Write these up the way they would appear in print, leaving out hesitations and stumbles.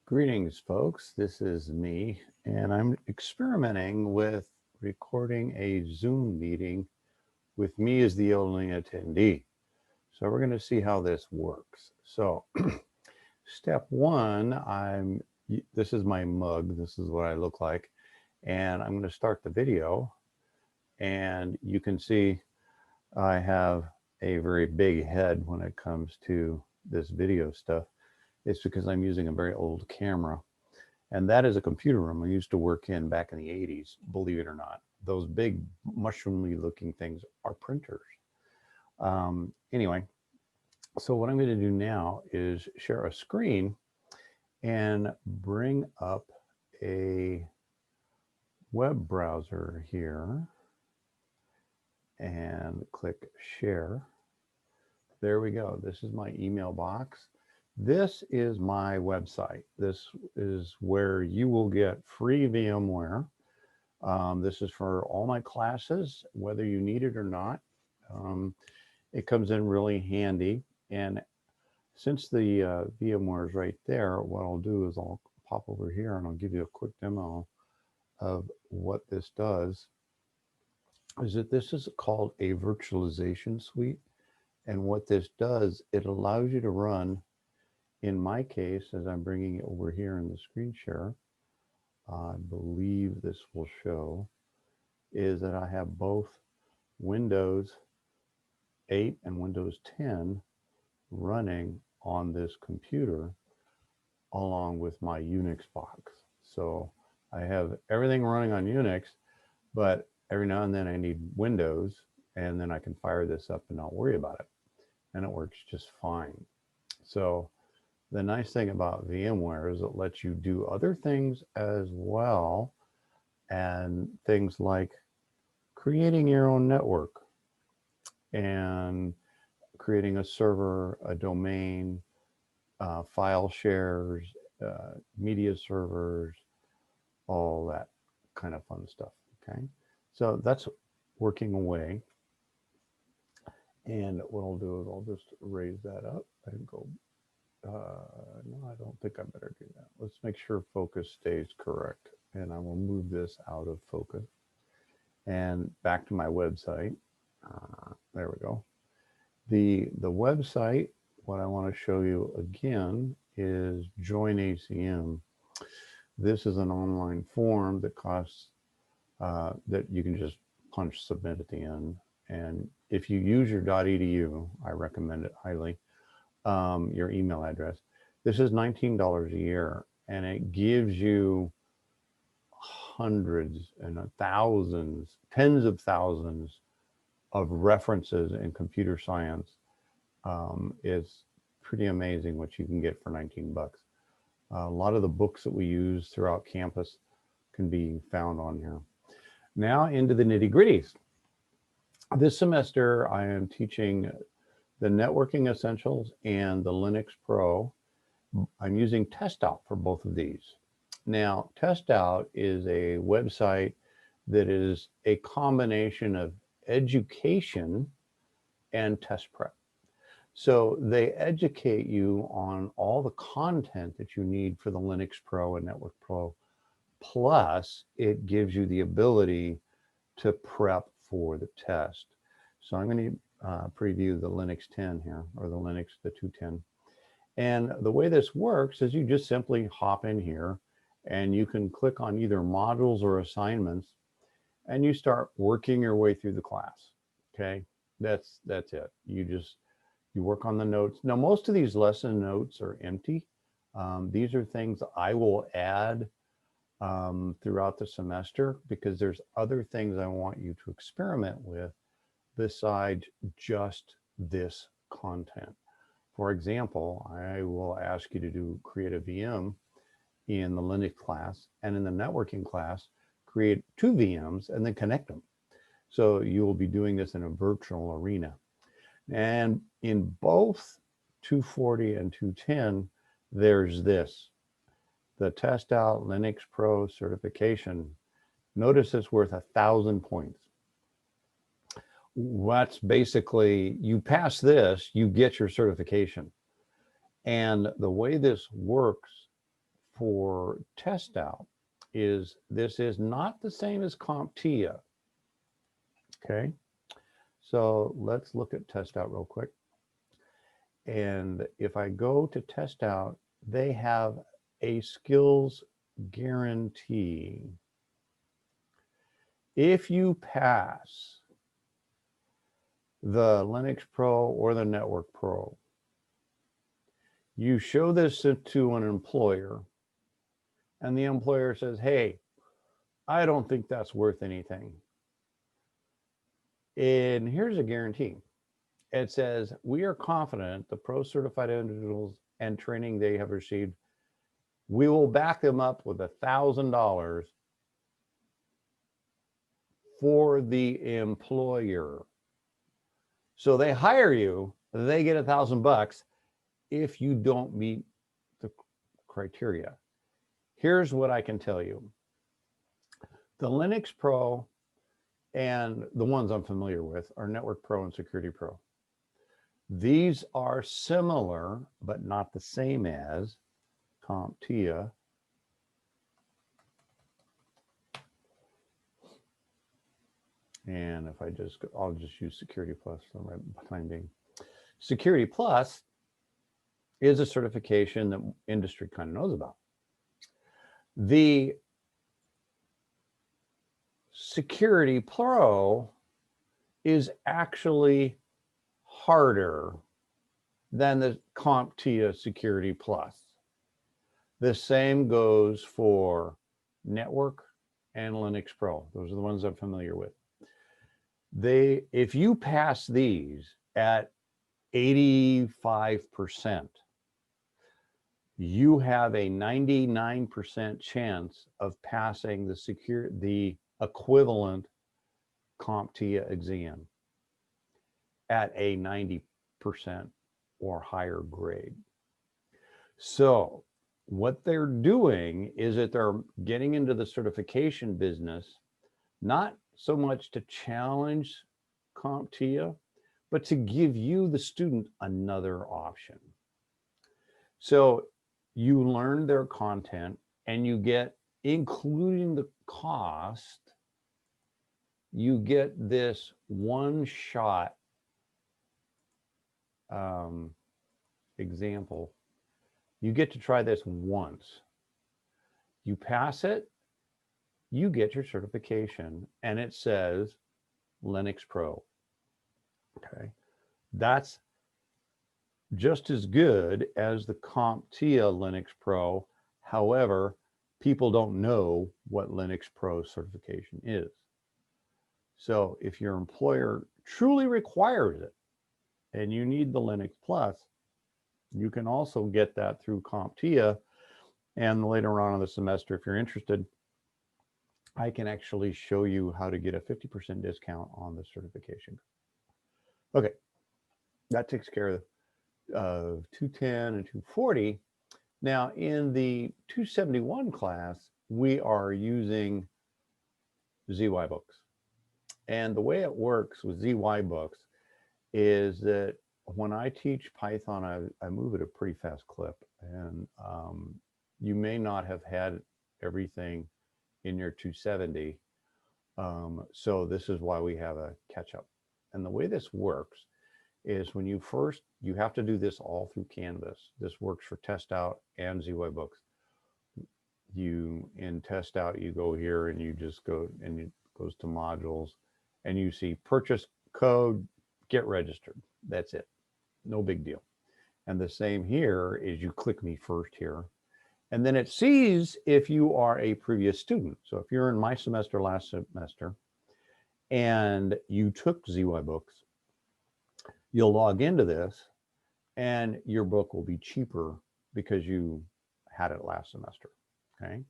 Greetings, folks. This is me, and I'm experimenting with recording a Zoom meeting with me as the only attendee. So we're going to see how this works. So step one, this is my mug. This is what I look like. And I'm going to start the video. And you can see I have a very big head when it comes to this video stuff. It's because I'm using a very old camera. And that is a computer room I used to work in back in the 80s, believe it or not. Those big mushroomy looking things are printers. Anyway, so what I'm going to do now is share a screen and bring up a web browser here and click share. There we go. This is my email box. This is my website. This is where you will get free VMware. This is for all my classes, whether you need it or not. It comes in really handy. And since the VMware is right there, what I'll do is I'll pop over here and I'll give you a quick demo of what this does. Is that this is called a virtualization suite. And what this does, it allows you to run, in my case, as I'm bringing it over here in the screen share, I believe this will show, is that I have both Windows 8 and Windows 10 running on this computer along with my Unix box. So I have everything running on Unix, but every now and then I need Windows, and then I can fire this up and not worry about it. And it works just fine. So the nice thing about VMware is it lets you do other things as well, and things like creating your own network and creating a server, a domain, file shares, media servers, all that kind of fun stuff. Okay, so that's working away. And what I'll do is I'll just raise that up and go. No, I don't think I better do that. Let's make sure focus stays correct. And I will move this out of focus and back to my website. There we go. The website, what I want to show you again is Join ACM. This is an online form that costs, that you can just punch submit at the end. And if you use your .edu, I recommend it highly, your email address. This is $19 a year, and it gives you hundreds and thousands, tens of thousands of references in computer science. It's pretty amazing what you can get for 19 bucks. A lot of the books that we use throughout campus can be found on here. Now into the nitty-gritties. This semester, I am teaching the Networking Essentials and the Linux Pro. I'm using TestOut for both of these. Now, TestOut is a website that is a combination of education and test prep. So they educate you on all the content that you need for the Linux Pro and Network Pro, plus it gives you the ability to prep for the test. So I'm going to preview the Linux 10 here, or the 210. And the way this works is you just simply hop in here and you can click on either modules or assignments and you start working your way through the class. Okay, that's it. You work on the notes. Now, most of these lesson notes are empty. These are things I will add throughout the semester, because there's other things I want you to experiment with besides just this content. For example, I will ask you to create a VM in the Linux class, and in the networking class, create 2 VMs and then connect them. So you will be doing this in a virtual arena. And in both 240 and 210, there's this. The TestOut Linux Pro certification, notice it's worth 1,000 points. What's basically, you pass this, you get your certification. And the way this works for test out is this is not the same as CompTIA. Okay, so let's look at test out real quick. And if I go to test out, they have a skills guarantee. If you pass the Linux Pro or the Network Pro, you show this to an employer, and the employer says, hey, I don't think that's worth anything. And here's a guarantee. It says, we are confident the pro certified individuals and training they have received, we will back them up with $1,000 for the employer. So they hire you, they get $1,000 if you don't meet the criteria. Here's what I can tell you. The Linux Pro and the ones I'm familiar with are Network Pro and Security Pro. These are similar, but not the same as CompTIA. And if I just, I'll just use Security Plus for the time being. Security Plus is a certification that industry kind of knows about. The Security Pro is actually harder than the CompTIA Security Plus. The same goes for Network and Linux Pro. Those are the ones I'm familiar with. If you pass these at 85%, you have a 99% chance of passing the equivalent CompTIA exam at a 90% or higher grade. So what they're doing is that they're getting into the certification business, not so much to challenge CompTIA, but to give you, the student, another option. So you learn their content and you get, including the cost, you get this one-shot example. You get to try this once. You pass it, you get your certification, and it says Linux Pro. Okay, that's just as good as the CompTIA Linux Pro. However, people don't know what Linux Pro certification is. So if your employer truly requires it and you need the Linux Plus, you can also get that through CompTIA. And later on in the semester, if you're interested, I can actually show you how to get a 50% discount on the certification. Okay, that takes care of 210 and 240. Now in the 271 class, we are using ZyBooks. And the way it works with ZyBooks is that when I teach Python, I move at a pretty fast clip. And you may not have had everything in your 270. So this is why we have a catch up. And the way this works is when you have to do this all through Canvas. This works for test out and ZyBooks. In test out, you go here and you just go, and it goes to modules, and you see purchase code, get registered. That's it. No big deal. And the same here is you click me first here. And then it sees if you are a previous student. So if you're in my semester last semester and you took ZyBooks, you'll log into this and your book will be cheaper because you had it last semester, okay?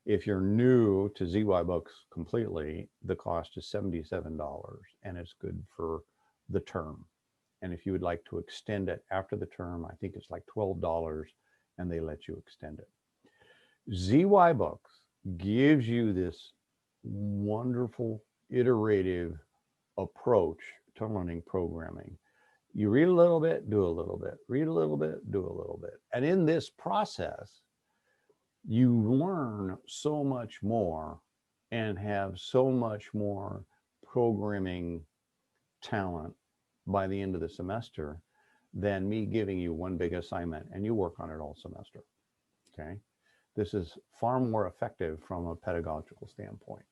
If you're new to ZyBooks completely, the cost is $77 and it's good for the term. And if you would like to extend it after the term, I think it's like $12 and they let you extend it. ZyBooks gives you this wonderful iterative approach to learning programming. You read a little bit, do a little bit, read a little bit, do a little bit. And in this process, you learn so much more and have so much more programming talent by the end of the semester than me giving you one big assignment and you work on it all semester. Okay. This is far more effective from a pedagogical standpoint.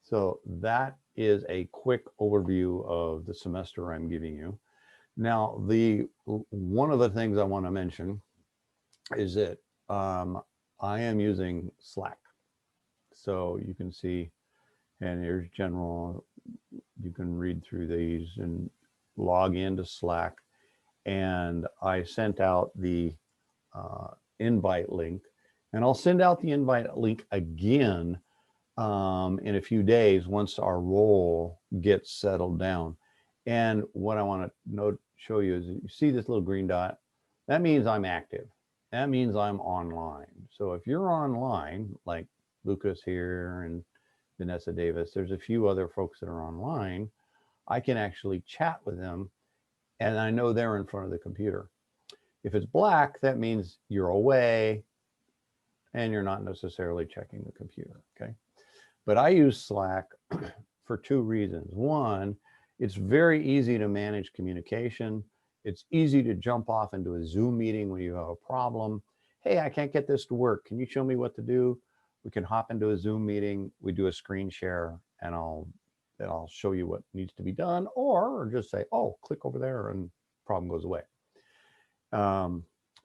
So that is a quick overview of the semester I'm giving you. Now, one of the things I want to mention is that I am using Slack. So you can see, and here's general, you can read through these and log into Slack. And I sent out the invite link, and I'll send out the invite link again in a few days once our role gets settled down. And what I want to show you is, you see this little green dot? That means I'm active. That means I'm online. So if you're online, like Lucas here and Vanessa Davis, there's a few other folks that are online, I can actually chat with them and I know they're in front of the computer. If it's black, that means you're away and you're not necessarily checking the computer, okay? But I use Slack for two reasons. One, it's very easy to manage communication. It's easy to jump off into a Zoom meeting when you have a problem. Hey, I can't get this to work. Can you show me what to do? We can hop into a Zoom meeting. We do a screen share and I'll show you what needs to be done, or just say, oh, click over there and problem goes away.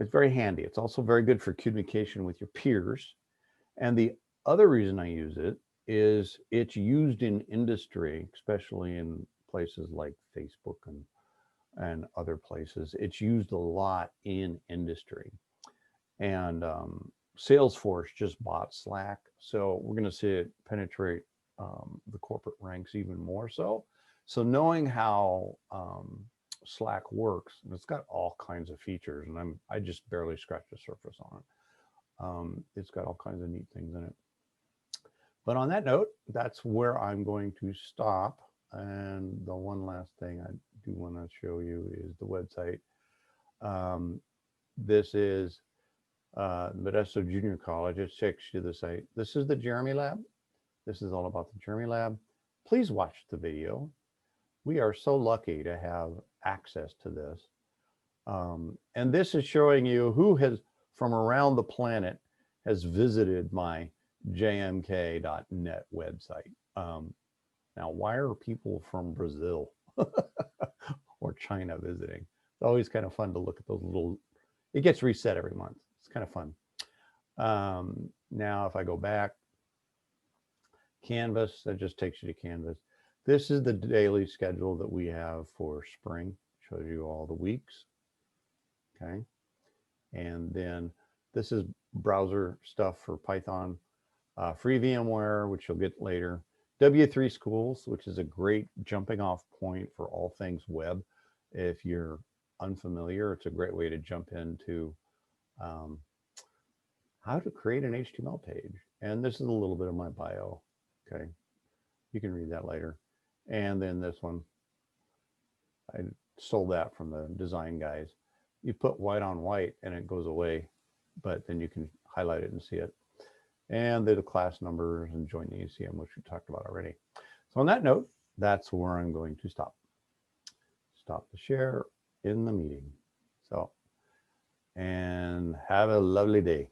It's very handy. It's also very good for communication with your peers. And the other reason I use it is it's used in industry, especially in places like Facebook and other places. It's used a lot in industry. And Salesforce just bought Slack. So we're going to see it penetrate the corporate ranks even more so. So knowing how Slack works, and it's got all kinds of features, and I just barely scratched the surface on it. It's got all kinds of neat things in it. But on that note, that's where I'm going to stop. And the one last thing I do want to show you is the website. This is Modesto Junior College. It takes you to the site. This is the Jeremy Lab. This is all about the Jeremy Lab. Please watch the video. We are so lucky to have access to this. And this is showing you who has, from around the planet, has visited my jmk.net website. Now, why are people from Brazil or China visiting? It's always kind of fun to look at those little, it gets reset every month. It's kind of fun. Now, if I go back, Canvas, that just takes you to Canvas. This is the daily schedule that we have for spring. Shows you all the weeks. Okay. And then this is browser stuff for Python, free VMware, which you'll get later. W3 Schools, which is a great jumping off point for all things web. If you're unfamiliar, it's a great way to jump into how to create an HTML page. And this is a little bit of my bio. Okay. You can read that later. And then this one, I stole that from the design guys. You put white on white and it goes away, but then you can highlight it and see it. And the class numbers and join the ECM, which we talked about already. So on that note, that's where I'm going to stop. Stop the share in the meeting. So, and have a lovely day.